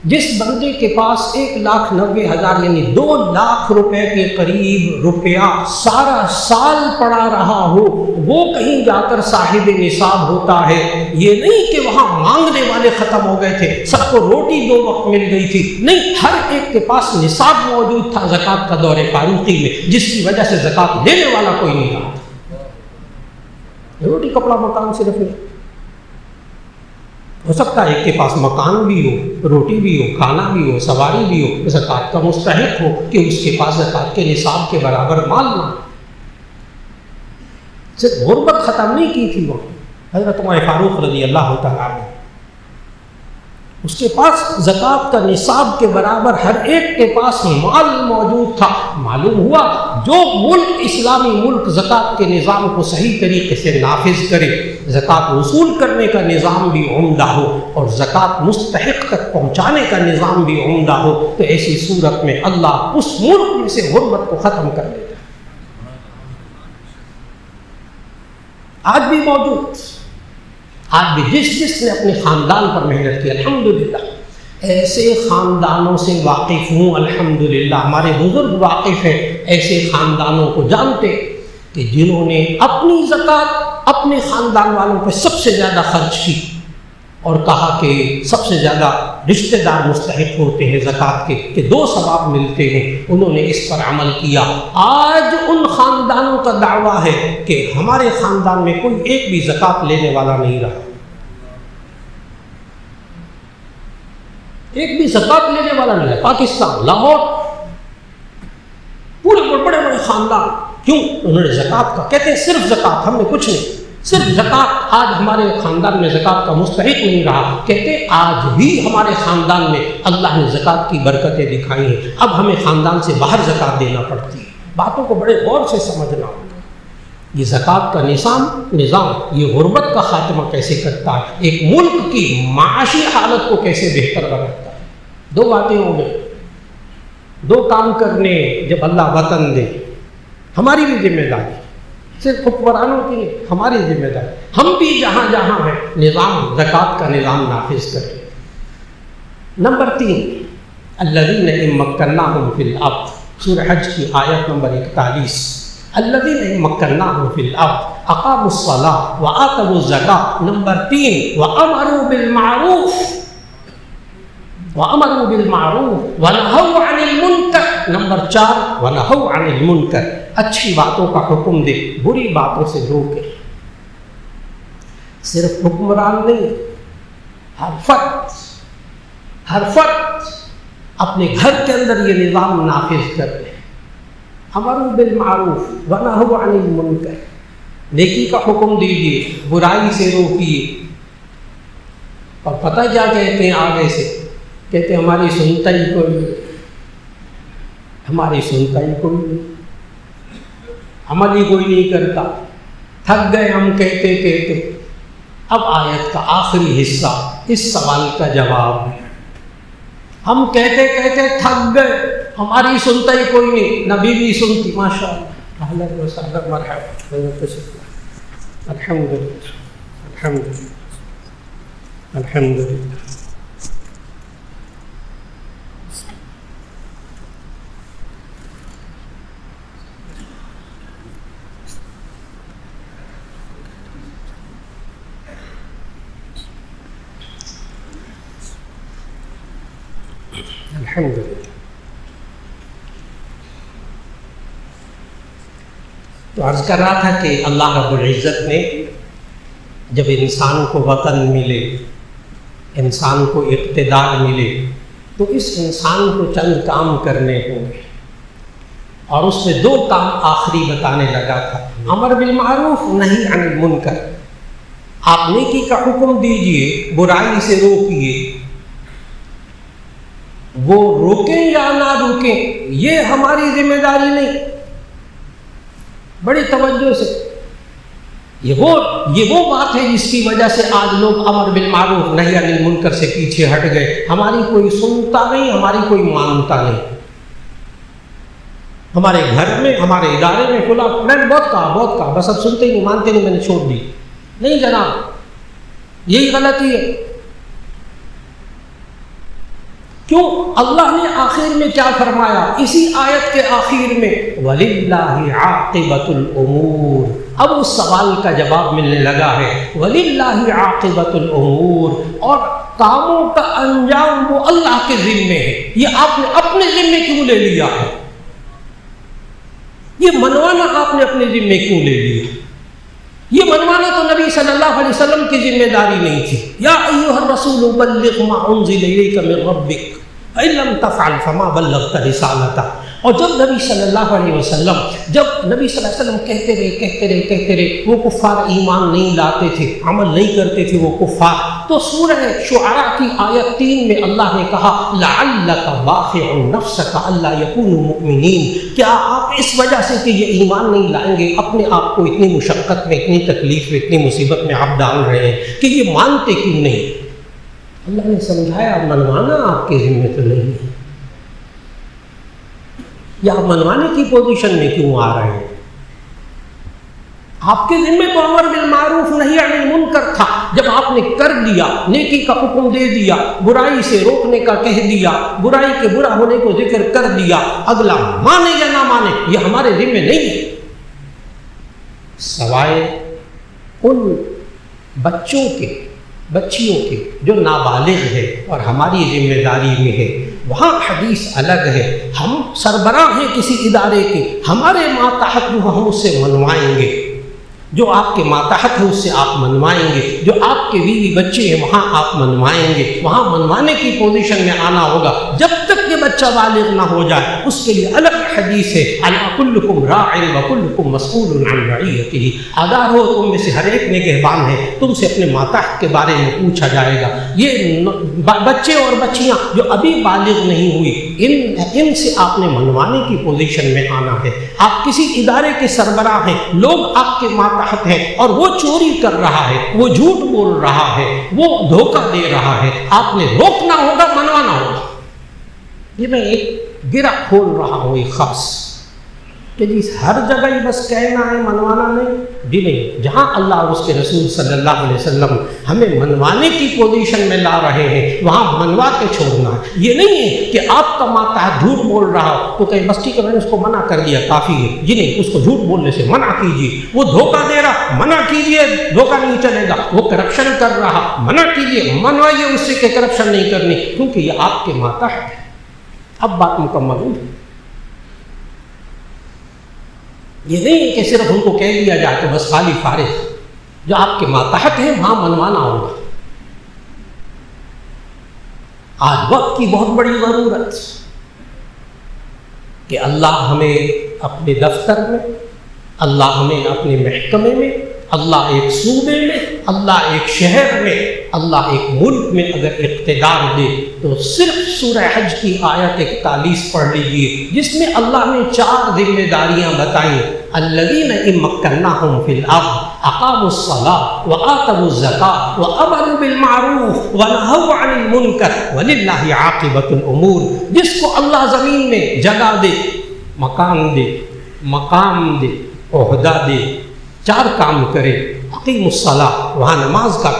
جس بندے کے پاس 1,90,000 یعنی 2 لاکھ روپے کے قریب روپیہ سارا سال پڑا رہا ہو، وہ کہیں جا کر صاحب نصاب ہوتا ہے۔ یہ نہیں کہ وہاں مانگنے والے ختم ہو گئے تھے، سب کو روٹی 2 وقت مل گئی تھی، نہیں، ہر ایک کے پاس نصاب موجود تھا زکوٰۃ کا دور فاروقی میں، جس کی وجہ سے زکوٰۃ دینے والا کوئی نہیں رہا۔ روٹی کپڑا مکان صرف نہیں، ہو سکتا ہے ایک کے پاس مکان بھی ہو، روٹی بھی ہو، کھانا بھی ہو، سواری بھی ہو، زکوٰۃ کا مستحق ہو کہ اس کے پاس زکوٰۃ کے نصاب کے برابر مال نہ ہو۔ صرف غربت ختم نہیں کی تھی وہ حضرت عمر فاروق رضی اللہ تعالیٰ عنہ، اس کے پاس زکوٰۃ کا نصاب کے برابر ہر ایک کے پاس مال موجود تھا۔ معلوم ہوا جو ملک اسلامی ملک زکوٰۃ کے نظام کو صحیح طریقے سے نافذ کرے، زکوٰۃ وصول کرنے کا نظام بھی عمدہ ہو اور زکوٰۃ مستحق تک پہنچانے کا نظام بھی عمدہ ہو، تو ایسی صورت میں اللہ اس ملک میں سے غربت کو ختم کر دیتا ہے۔ آج بھی موجود، آج بھی جس نے اپنے خاندان پر محنت کی، الحمدللہ ایسے خاندانوں سے واقف ہوں، الحمدللہ ہمارے بزرگ واقف ہیں، ایسے خاندانوں کو جانتے کہ جنہوں نے اپنی زکوٰۃ اپنے خاندان والوں پہ سب سے زیادہ خرچ کی اور کہا کہ سب سے زیادہ رشتہ دار مستحق ہوتے ہیں زکوٰۃ کے کہ 2 ثواب ملتے ہیں، انہوں نے اس پر عمل کیا۔ آج ان خاندانوں کا دعویٰ ہے کہ ہمارے خاندان میں کوئی ایک بھی زکوٰۃ لینے والا نہیں رہا، ایک بھی زکوٰۃ لینے والا نہیں رہا۔ پاکستان، لاہور، پورے بڑے بڑے خاندان، کیوں؟ انہوں نے زکوٰۃ کا کہتے ہیں صرف زکوٰۃ، ہم نے کچھ نہیں، صرف زکوٰۃ۔ آج ہمارے خاندان میں زکوٰۃ کا مستحق نہیں رہا، کہتے آج بھی ہمارے خاندان میں اللہ نے زکوٰۃ کی برکتیں دکھائی ہیں، اب ہمیں خاندان سے باہر زکوٰۃ دینا پڑتی ہے۔ باتوں کو بڑے غور سے سمجھنا ہوگا۔ یہ زکوٰۃ کا نظام یہ غربت کا خاتمہ کیسے کرتا ہے، ایک ملک کی معاشی حالت کو کیسے بہتر بناتا ہے۔ 2 باتیں ہو گئی، 2 کام کرنے جب اللہ وطن دے، ہماری بھی ذمہ داری صرف حکمرانوں کی نہیں، ہماری ذمہ داری، ہم بھی جہاں جہاں ہیں نظام زکوٰۃ کا نظام نافذ کریں۔ نمبر 3، الذین ان مکناہم فی الارض، سورہ حج کی آیت نمبر 41، الذین ان مکناہم فی الارض اقاموا الصلاۃ وآتوا الزکاۃ۔ نمبر 3، وامروا بالمعروف ونہوا عن المنکر۔ نمبر 4، ونہوا عن المنکر، اچھی باتوں کا حکم دے، بری باتوں سے روکے۔ صرف حکمران نہیں، ہر فرد اپنے گھر کے اندر یہ نظام نافذ کر لے۔ امروا بالمعروف ونہوا عن المنکر، نیکی کا حکم دیجیے، برائی سے روکیے۔ اور پتہ کیا کہتے ہیں آگے سے؟ کہتے ہیں ہماری سنتا ہی کوئی نہیں، ہماری سنتا ہی کوئی نہیں، عمل ہی کوئی نہیں کرتا، تھک گئے ہم کہتے کہتے۔ اب آیت کا آخری حصہ اس سوال کا جواب ہے۔ ہم کہتے کہتے تھک گئے، ہماری سنتا ہی کوئی نہیں، نہ بیوی سنتی، ماشاء اللہ، اہلا وسہلا، مرحبا، الحمدللہ الحمدللہ الحمدللہ۔ الحمدللہ۔ تو عرض کر رہا تھا کہ اللہ رب العزت نے جب انسان کو وطن ملے، انسان کو اقتدار ملے، تو اس انسان کو چند کام کرنے ہوں گے، اور اس میں 2 کام آخری بتانے لگا تھا، امر بالمعروف نہی عن المنکر۔ آپ نیکی کا حکم دیجئے، برائی سے روکیے۔ وہ روکیں یا نہ روکیں یہ ہماری ذمہ داری نہیں۔ بڑی توجہ سے، یہ وہ بات ہے جس کی وجہ سے آج لوگ امر بالمعروف نہی عن المنکر سے پیچھے ہٹ گئے۔ ہماری کوئی سنتا نہیں، ہماری کوئی مانتا نہیں۔ ہمارے گھر میں، ہمارے ادارے میں کھلا، میں نے بہت کہا، بس اب سنتے ہی نہیں، مانتے نہیں، میں نے چھوڑ دی۔ نہیں جناب، یہی غلطی ہے۔ کیوں؟ اللہ نے آخر میں کیا فرمایا؟ اسی آیت کے آخر میں وَلِلَّهِ عَاقِبَةُ الْأُمُورِ۔ اب اس سوال کا جواب ملنے لگا ہے، وَلِلَّهِ عَاقِبَةُ الْأُمُورِ، اور کاموں کا انجام وہ اللہ کے ذمے ہے۔ یہ آپ نے اپنے ذمے کیوں لے لیا ہے؟ یہ منوانا آپ نے اپنے ذمے کیوں لے لیا؟ یہ منوانا تو نبی صلی اللہ علیہ وسلم کی ذمہ داری نہیں تھی۔ یا ایھا الرسول بلغ ما انزل الیک من ربک فإن لم تفعل فما بلغت رسالتہ۔ اور جب نبی صلی اللہ علیہ وسلم کہتے رہے وہ کفار ایمان نہیں لاتے تھے، عمل نہیں کرتے تھے وہ کفار، تو سورہ شعراء کی آیت 3 میں اللہ نے کہا لعلک باخع نفسک الا یکونوا مؤمنین، کیا آپ اس وجہ سے کہ یہ ایمان نہیں لائیں گے اپنے آپ کو اتنی مشقت میں، اتنی تکلیف میں، اتنی مصیبت میں آپ ڈال رہے ہیں کہ یہ مانتے کیوں نہیں؟ اللہ نے سمجھایا منوانا آپ کے ذمہ تو نہیں ہے، یا آپ منوانے کی پوزیشن میں کیوں آ رہے ہیں؟ آپ کے ذمہ تو امر بالمعروف نہی عن المنکر تھا۔ جب آپ نے کر دیا، نیکی کا حکم دے دیا، برائی سے روکنے کا کہہ دیا، برائی کے برا ہونے کو ذکر کر دیا، اگلا مانے یا نہ مانے یہ ہمارے ذمہ نہیں ہے، سوائے ان بچیوں کے جو نابالغ ہے اور ہماری ذمہ داری میں ہے، وہاں حدیث الگ ہے۔ ہم سربراہ ہیں کسی ادارے کے، ہمارے ماتحت جو ہم اس سے منوائیں گے، جو آپ کے ماتحت ہے اس سے آپ منوائیں گے، جو آپ کے بیوی بچے ہیں وہاں آپ منوائیں گے، وہاں منوانے کی پوزیشن میں آنا ہوگا۔ جب تک یہ بچہ بالغ نہ ہو جائے اس کے لیے الگ حدیث ہے، الا کلکم راع وکلکم مسئول عن رعیتہ، آگاہ ہو تم میں سے ہر ایک نگہبان ہے، تم سے اپنے ماتحت کے بارے میں پوچھا جائے گا۔ یہ بچے اور بچیاں جو ابھی بالغ نہیں ہوئی، ان سے آپ نے منوانے کی پوزیشن میں آنا ہے۔ آپ کسی ادارے کے سربراہ ہیں، لوگ آپ کے ماتحت ہے اور وہ چوری کر رہا ہے، وہ جھوٹ بول رہا ہے، وہ دھوکہ دے رہا ہے، آپ نے روکنا ہوگا، منوانا ہوگا۔ یہ میں ایک گرہ کھول رہا ہوں، ایک خاص کہ جی ہر جگہ ہی بس کہنا ہے منوانا نہیں، جی نہیں، جہاں اللہ اور اس کے رسول صلی اللہ علیہ وسلم ہمیں منوانے کی پوزیشن میں لا رہے ہیں وہاں منوا کے چھوڑنا ہے۔ یہ نہیں ہے کہ آپ کا ماتحت جھوٹ بول رہا ہو تو کہیں بس ٹھیک ہے میں نے اس کو منع کر دیا کافی ہے، جی نہیں، اس کو جھوٹ بولنے سے منع کیجیے۔ وہ دھوکہ دے رہا، منع کیجیے، دھوکہ نہیں چلے گا۔ وہ کرپشن کر رہا، منع کیجیے، منوائیے اس سے کہ کرپشن نہیں کرنی، کیونکہ یہ آپ کے ماتحت ہے۔ اب بات مکمل ہوئی۔ یہ نہیں ہے کہ صرف ان کو کہہ دیا جائے تو بس خالی فارغ، جو آپ کے ماتحت ہیں وہاں منوانا ہوگا۔ آج وقت کی بہت بڑی ضرورت کہ اللہ ہمیں اپنے دفتر میں، اللہ ہمیں اپنے محکمے میں، اللہ ایک صوبے میں، اللہ ایک شہر میں، اللہ ایک ملک میں اگر اقتدار دے تو صرف سورہ حج کی آیت 41 پڑھ لیجئے، جس میں اللہ نے 4 ذمہ داریاں بتائیں۔ الذین ان مکناہم فی الارض اقاموا الصلاۃ وآتوا الزکاۃ وامروا بالمعروف ونہوا عن المنکر وللہ عاقبۃ الامور۔ جس کو اللہ زمین میں جگہ دے، مکان دے، مقام دے، عہدہ دے، 4 کام کرے۔ اقیم الصلاۃ، وہاں نماز کا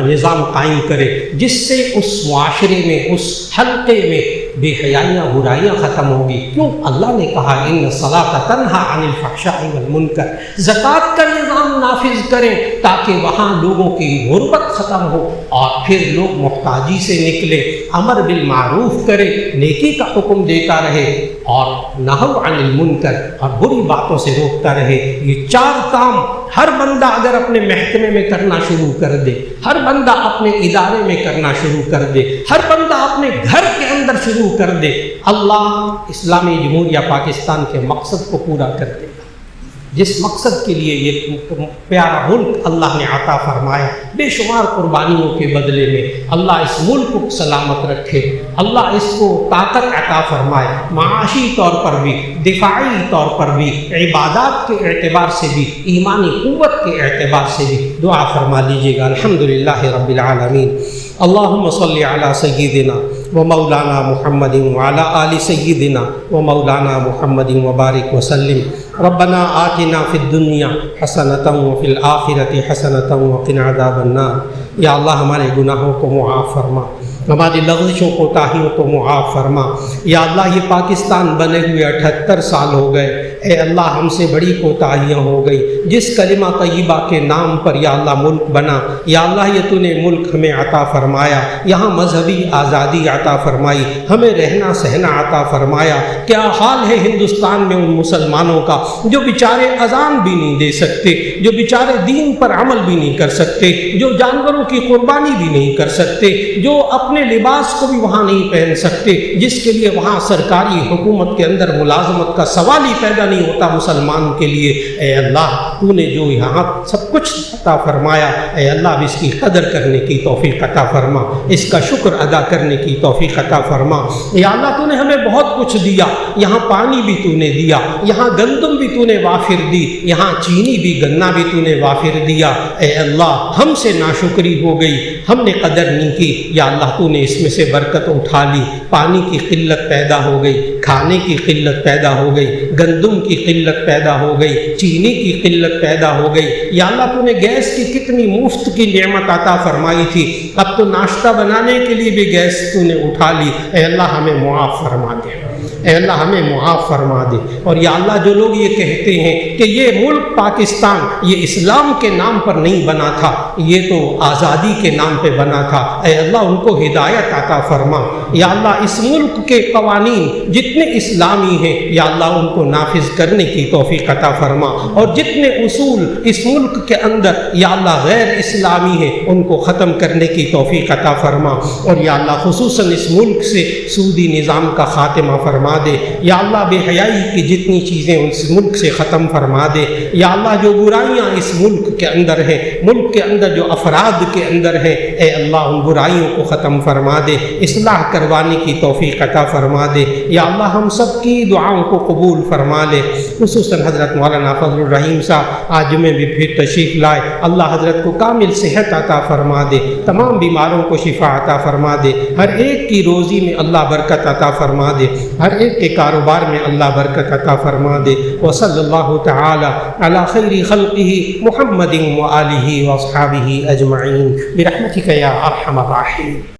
نظام قائم کرے، جس سے اس معاشرے میں، اس حلقے میں بے حیائیاں برائیاں ختم ہوگی۔ کیوں؟ اللہ نے کہا ان الصلاۃ تنہی عن الفحشاء والمنکر۔ زکوٰۃ کا نظام نافذ کریں تاکہ وہاں لوگوں کی غربت ختم ہو اور پھر لوگ محتاجی سے نکلے۔ امر بالمعروف کرے، نیکی کا حکم دیتا رہے، اور نہو عن المنکر، اور بری باتوں سے روکتا رہے۔ یہ 4 کام ہر بندہ اگر اپنے محکمے میں کرنا شروع کر دے، ہر بندہ اپنے ادارے میں کرنا شروع کر دے، ہر بندہ اپنے گھر کے اندر شروع کر دے، اللہ اسلامی جمہوریہ پاکستان کے مقصد کو پورا کر دے گا۔ جس مقصد کے لیے یہ پیارا ملک اللہ نے عطا فرمایا، بے شمار قربانیوں کے بدلے میں اللہ اس ملک کو سلامت رکھے، اللہ اس کو طاقت عطا فرمائے، معاشی طور پر بھی، دفاعی طور پر بھی، عبادات کے اعتبار سے بھی، ایمانی قوت کے اعتبار سے بھی۔ دعا فرما لیجیے گا۔ الحمدللہ رب العالمین، اللہم صلی علی سیدنا و مولانا محمد وعلی آل سیدنا و مولانا محمد وبارک وسلم۔ ربنا آتنا فی الدنیا حسنۃ وفی الآخرۃ حسنۃ وقنا عذاب النار۔ یا اللہ ہمارے گناہوں کو معاف فرما، ہماری لغزشوں کوتاہیوں کو معاف فرما۔ یا اللہ یہ پاکستان بنے ہوئے 78 سال ہو گئے، اے اللہ ہم سے بڑی کوتاہیاں ہو گئی۔ جس کلمہ طیبہ کے نام پر یا اللہ ملک بنا، یا اللہ یہ تو نے ملک ہمیں عطا فرمایا، یہاں مذہبی آزادی عطا فرمائی، ہمیں رہنا سہنا عطا فرمایا۔ کیا حال ہے ہندوستان میں ان مسلمانوں کا جو بیچارے اذان بھی نہیں دے سکتے، جو بیچارے دین پر عمل بھی نہیں کر سکتے، جو جانوروں کی قربانی بھی نہیں کر سکتے، جو اپنے لباس کو بھی وہاں نہیں پہن سکتے، جس کے لیے وہاں سرکاری حکومت کے اندر ملازمت کا سوال ہی پیدا نہیں ہوتا مسلمان کے لیے۔ اے اللہ تو نے جو یہاں سب کچھ عطا فرمایا، اے اللہ اب اس کی قدر کرنے کی توفیق عطا فرما، اس کا شکر ادا کرنے کی توفیق عطا فرما۔ یا اللہ تو نے ہمیں بہت کچھ دیا، یہاں پانی بھی تو نے دیا، یہاں گندم بھی تو نے وافر دی، یہاں چینی بھی، گنا بھی تو نے وافر دیا۔ اے اللہ ہم سے ناشکری ہو گئی، ہم نے قدر نہیں کی، یا اللہ تو نے اس میں سے برکت اٹھا لی۔ پانی کی قلت پیدا ہو گئی، کھانے کی قلت پیدا ہو گئی، گندم کی قلت پیدا ہو گئی، چینی کی قلت پیدا ہو گئی۔ یا اللہ تو نے گیس کی کتنی مفت کی نعمت عطا فرمائی تھی، اب تو ناشتہ بنانے کے لیے بھی گیس تو نے اٹھا لی۔ اے اللہ ہمیں معاف فرما دے، اے اللہ ہمیں معاف فرما دے۔ اور یا اللہ جو لوگ یہ کہتے ہیں کہ یہ ملک پاکستان یہ اسلام کے نام پر نہیں بنا تھا، یہ تو آزادی کے نام پہ بنا تھا، اے اللہ ان کو ہدایت عطا فرما۔ یا اللہ اس ملک کے قوانین جتنے اسلامی ہیں یا اللہ ان کو نافذ کرنے کی توفیق عطا فرما، اور جتنے اصول اس ملک کے اندر یا اللہ غیر اسلامی ہیں ان کو ختم کرنے کی توفیق عطا فرما۔ اور یا اللہ خصوصاً اس ملک سے سودی نظام کا خاتمہ فرما دے، یا اللہ بے حیائی کی جتنی چیزیں اس ملک سے ختم فرما دے۔ یا اللہ جو برائیاں اس ملک کے اندر ہیں، ملک کے اندر جو افراد کے اندر ہیں، اے اللہ ان برائیوں کو ختم فرما دے، اصلاح کروانے کی توفیق عطا فرما دے۔ یا اللہ ہم سب کی دعاؤں کو قبول فرما لے، خصوصاً حضرت مولانا فضل الرحیم صاحب آج میں بھی پھر تشریف لائے، اللہ حضرت کو کامل صحت عطا فرما دے، تمام بیماروں کو شفا عطا فرما دے، ہر ایک کی روزی میں اللہ برکت عطا فرما دے، ہر ایک کے کاروبار میں اللہ برکت عطا فرما دے. وصلی اللہ تعالی علی خیر خلقہ محمد وآلہ واصحابہ اجمعین برحمتک یا ارحم الراحمین.